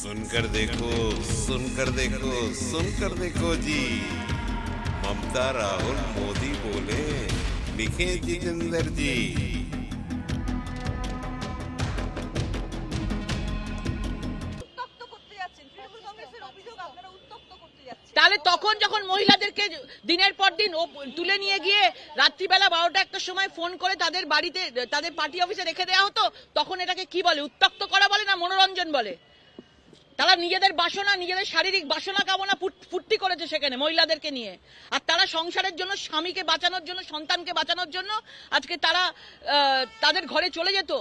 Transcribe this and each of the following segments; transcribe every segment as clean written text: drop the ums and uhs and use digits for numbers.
सुनकर देखो सुनकर देखो सुनकर देखो जी। ममता राहुल मोदी बोले, लिखे जितेंद्र जी। তাহলে তখন যখন মহিলাদেরকে দিনের পর দিন তুলে নিয়ে গিয়ে রাত্রিবেলা 12টা-1টার সময় ফোন করে তাদের বাড়িতে তাদের পার্টি অফিসে রেখে দেওয়া হতো, তখন এটাকে কি বলে? উত্ত্যক্ত করা বলে না মনোরঞ্জন বলে? তারা নিজেদের বাসনা, নিজেদের শারীরিক বাসনা কামনা ফুর্তি করেছে সেখানে মহিলাদেরকে নিয়ে। আর তারা সংসারের জন্য, স্বামীকে বাঁচানোর জন্য, সন্তানকে বাঁচানোর জন্য আজকে তারা তাদের ঘরে চলে যেত।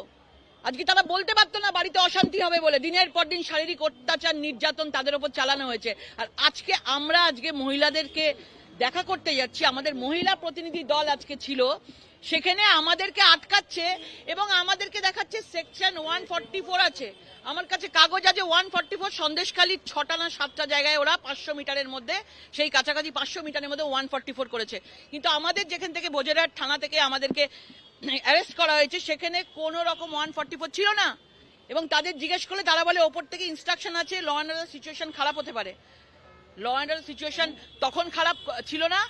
আজকে তারা বলতে পারতো না বাড়িতে অশান্তি হবে বলে। দিনের পর দিন শারীরিক অত্যাচার, নির্যাতন তাদের উপর চালানো হয়েছে। আর আজকে মহিলাদেরকে দেখা করতে যাচ্ছি, আমাদের মহিলা প্রতিনিধি দল আজকে ছিল সেখানে, আমাদেরকে আটকাচ্ছে এবং আমাদেরকে দেখাচ্ছে সেকশন 144 আছে। আমার কাছে কাগজ আছে 144, সন্দেশখালীর 6টা না 7টা জায়গায় ওরা 500 মিটারের মধ্যে, সেই কাছাকাছি 500 মিটারের মধ্যে 144 করেছে। কিন্তু আমাদের যেখান থেকে বজেরহাট থানা থেকে আমাদেরকে অ্যারেস্ট করা হয়েছে সেখানে কোনো রকম 144 ছিল না। এবং তাদের জিজ্ঞেস করলে তারা বলে ওপর থেকে ইনস্ট্রাকশন আছে, ল অ্যান্ড অর্ডার সিচুয়েশন খারাপ হতে পারে। ল অ্যান্ড অর্ডার সিচুয়েশন তখন খারাপ ছিল না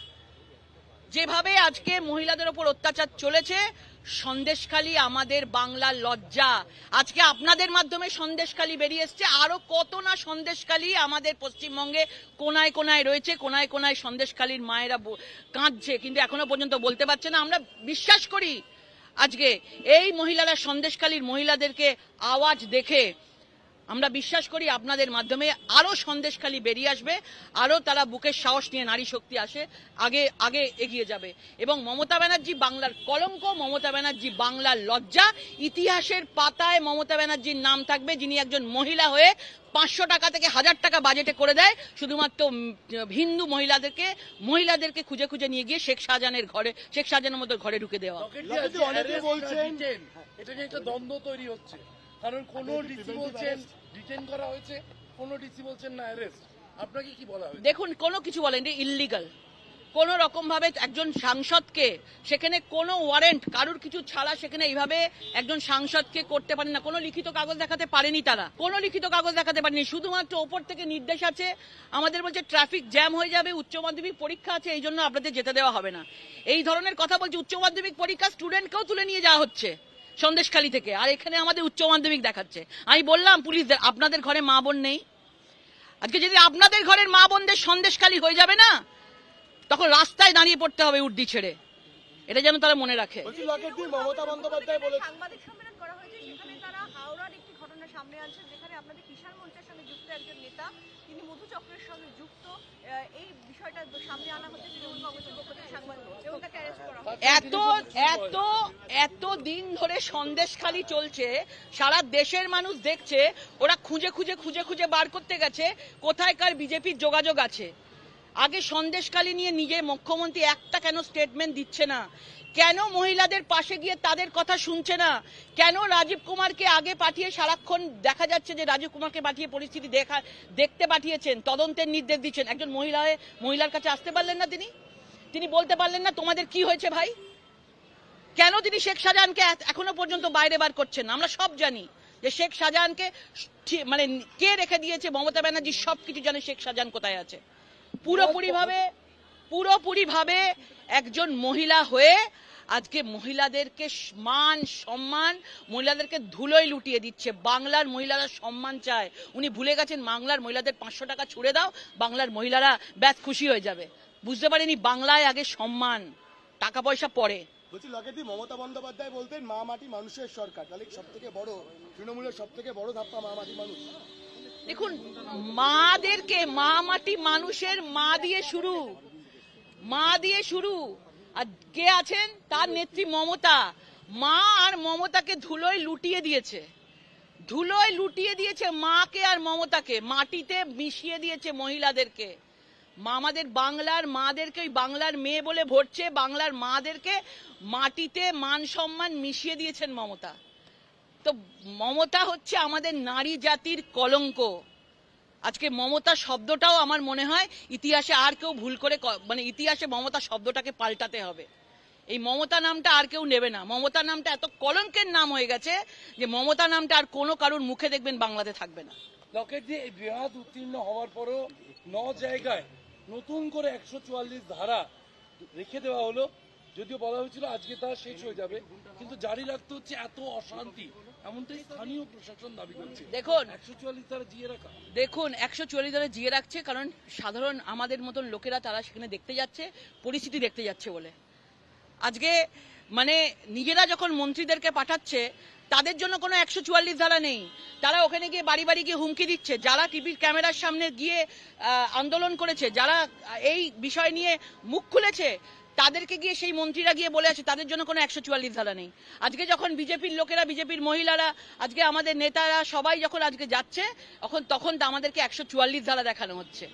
যেভাবে আজকে মহিলাদের ওপর অত্যাচার চলেছে। সন্দেশখালী আমাদের বাংলার লজ্জা। আজকে আপনাদের মাধ্যমে সন্দেশখালী বেরিয়ে এসছে, আরো কত না সন্দেশখালী আমাদের পশ্চিমবঙ্গে কোনায় কোনায় রয়েছে। কোনায় কোনায় সন্দেশখালীর মায়েরা কাঁদছে, কিন্তু এখনো পর্যন্ত বলতে পারছে না। আমরা বিশ্বাস করি আজকে এই মহিলারা, সন্দেশখালীর মহিলাদেরকে আওয়াজ দেখে আমরা বিশ্বাস করি আপনাদের মাধ্যমে আরো সন্দেশখালী বেরিয়ে আসবে, আরো তারা বুকের সাহস নিয়ে নারী শক্তি আসে আগে এগিয়ে যাবে। এবং মমতা ব্যানার্জি বাংলার কলঙ্ক, মমতা ব্যানার্জি বাংলার লজ্জা। ইতিহাসের পাতায় মমতা ব্যানার্জির নাম থাকবে, যিনি একজন মহিলা হয়ে 500 টাকা থেকে 1000 টাকা বাজেটে করে দেয় শুধুমাত্র হিন্দু মহিলাদেরকে খুঁজে খুঁজে নিয়ে গিয়ে শেখ শাহজাহানের মতো ঘরে ঢুকে দেওয়া। এটা নিয়ে একটা দ্বন্দ্ব তৈরি হচ্ছে, কারণ কোন ডিসি বলছেন ডিটেইন করা হয়েছে, কোন ডিসি বলছেন না অ্যারেস্ট। আপনাকে কি বলা হয়েছে? দেখুন, কোনো কিছু বলেন, ইললিগাল। কোন রকম ভাবে একজন সাংসদকে সেখানে কোনো ওয়ারেন্ট, কারুর কিছু ছাড়া সেখানে এইভাবে একজন সাংসদকে করতে পারেন না। কোনো লিখিত কাগজ দেখাতে পারেনি তারা, কোনো লিখিত কাগজ দেখাতে পারেনি। শুধুমাত্র ওপর থেকে নির্দেশ আছে, আমাদের বলছে ট্রাফিক জ্যাম হয়ে যাবে, উচ্চ মাধ্যমিক পরীক্ষা আছে, এই জন্য আপনাদের যেতে দেওয়া হবে না। এই ধরনের কথা বলছে। উচ্চ মাধ্যমিক পরীক্ষা স্টুডেন্টকেও তুলে নিয়ে যাওয়া হচ্ছে সন্দেশখালী থেকে, আর এখানে আমাদের উচ্চ মাধ্যমিক দেখাচ্ছে। আমি বললাম পুলিশদের, আপনাদের ঘরে মা বোন নেই? আজকে যদি আপনাদের ঘরের মা বোনদের সন্দেশখালী হয়ে যাবে না, তখন রাস্তায় দাঁড়িয়ে পড়তে হবে উর্দি ছেড়ে। এটা যেন তারা মনে রাখে। মমতা বন্দ্যোপাধ্যায় বলেছেন সাংবাদিক সম্মেলন করা হয়েছে, সেখানে তারা হাওড়ার একটি ঘটনা সামনে আনছেন, যেখানে আপনাদের কিষাণ মোর্চার সঙ্গে যুক্ত একজন নেতা, তিনি মধুচক্রের সঙ্গে যুক্ত। এই বিষয়টা সামনে আনা হচ্ছে তৃণমূল কংগ্রেসের পক্ষ থেকে সাংবাদিক, এবং তাকে অ্যারেস্ট করা হয়। এত দিন ধরে সন্দেশখালী চলছে, সারা দেশের মানুষ দেখছে, ওরা খুঁজে খুঁজে বার করতে গেছে কোথায়কার বিজেপির যোগাযোগ আছে। আগে সন্দেশখালী নিয়ে নিজে মুখ্যমন্ত্রী একটা কেন স্টেটমেন্ট দিচ্ছে না? কেন মহিলাদের পাশে গিয়ে তাদের কথা শুনছে না? কেন রাজীব কুমারকে আগে পাঠিয়ে, সারাক্ষণ দেখা যাচ্ছে যে রাজীব কুমারকে পাঠিয়ে পরিস্থিতি দেখতে পাঠিয়েছেন, তদন্তের নির্দেশ দিচ্ছেন। একজন মহিলার কাছে আসতে পারলেন না তিনি বলতে পারলেন না তোমাদের কি হয়েছে ভাই? কেন তিনি শেখ শাহজাহানকে এখনো পর্যন্ত বাইরে বার করছেন? আমরা সব জানি যে শেখ শাহজাহানকে মানে কে রেখে দিয়েছে, মমতা ব্যানার্জি সবকিছু জানে শেখ শাহজাহান কোথায় আছে। পুরোপুরিভাবে একজন মহিলা হয়ে আজকে মহিলাদেরকে মান সম্মান, মহিলাদেরকে ধুলোয় লুটিয়ে দিচ্ছে। বাংলার মহিলারা সম্মান চায়। উনি ভুলে গেছেন বাংলার মহিলাদের 500 টাকা ছুড়ে দাও, বাংলার মহিলারা ব্যাস খুশি হয়ে যাবে। বুঝতে পারেনি বাংলায় আগে সম্মান, টাকা পয়সা পরে। বলছি লগেদি, মমতা বন্দ্যোপাধ্যায় বলতেন মা মাটি মানুষের সরকার, তাহলে সব থেকে বড় তৃণমূলের সব থেকে বড় ধাপ্পা মা মাটি মানুষ। দেখুন, মাদেরকে, মা মাটি মানুষের মা দিয়ে শুরু। আর কে আছেন? তার নেত্রী মমতা। মা আর মমতাকে ধুলোয় লুটিয়ে দিয়েছে মাকে আর মমতাকে, মাটিতে মিশিয়ে দিয়েছে মহিলাদেরকে। আমাদের বাংলার মাদেরকে, ওই বাংলার মেয়ে বলে ভরছে, বাংলার মাদেরকে মাটিতে মান সম্মান মিশিয়ে দিয়েছেন মমতা। তো মমতা হচ্ছে আমাদের নারী জাতির কলঙ্ক। আজকে মমতা শব্দটাও আমার মনে হয় ইতিহাসে আর কেউ ভুল করে, মানে ইতিহাসে মমতা শব্দটাকে পাল্টাতে হবে। এই মমতা নামটা আর কেউ নেবে না। মমতা নামটা এত কলঙ্কের নাম হয়ে গেছে যে মমতা নামটা আর কোনো কারুর মুখে দেখবেন বাংলাতে থাকবে না। লকেট দিয়ে এই বৃহৎ উত্তীর্ণ হওয়ার পরও 9 জায়গায় নতুন করে 144 ধারা রেখে দেওয়া হলো। যদিও বলা হয়েছিল আজকে তা শেষ হয়ে যাবে, কিন্তু জারি রাখতে হচ্ছে এত অশান্তি, এমনটাই স্থানীয় প্রশাসন দাবি করছে। দেখুন 144 ধারা জিয়ে রাখা, দেখুন 144 ধরে জিয়ে রাখছে, কারণ সাধারণ আমাদের মতন লোকেরা তারা সেখানে দেখতে যাচ্ছে, পরিস্থিতি দেখতে যাচ্ছে বলে। আজকে মানে নিজেরা যখন মন্ত্রীদেরকে পাঠাচ্ছে, তাদের জন্য কোনো 144 ধারা নেই। তারা ওখানে গিয়ে বাড়ি বাড়ি গিয়ে হুমকি দিচ্ছে, যারা টিভির ক্যামেরার সামনে গিয়ে আন্দোলন করেছে, যারা এই বিষয় নিয়ে মুখ খুলেছে, তাদেরকে গিয়ে সেই মন্ত্রীরা গিয়ে বলে আছে তাদের জন্য কোনো 144 ধারা নেই। আজকে যখন বিজেপির লোকেরা, বিজেপির মহিলারা, আজকে আমাদের নেতারা সবাই যখন আজকে যাচ্ছে, তখন তো আমাদেরকে 144 ধারা দেখানো হচ্ছে।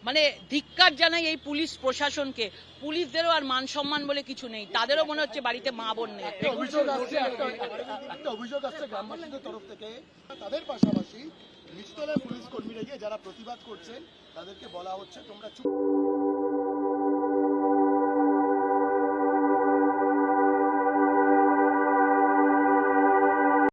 মানে ধিক্কার জানাই এই পুলিশ প্রশাসনকে। পুলিশদেরও আর মান সম্মান বলে কিছু নেই, তাদেরও মনে হচ্ছে বাড়িতে মা বোন নেই। একটা অভিযোগ আসছে গ্রামবাসীদের তরফ থেকে, তাদের পাশাপাশি নিচতলায় পুলিশ কর্মীরা গিয়ে যারা প্রতিবাদ করছেন তাদেরকে বলা হচ্ছে তোমরা চুপ।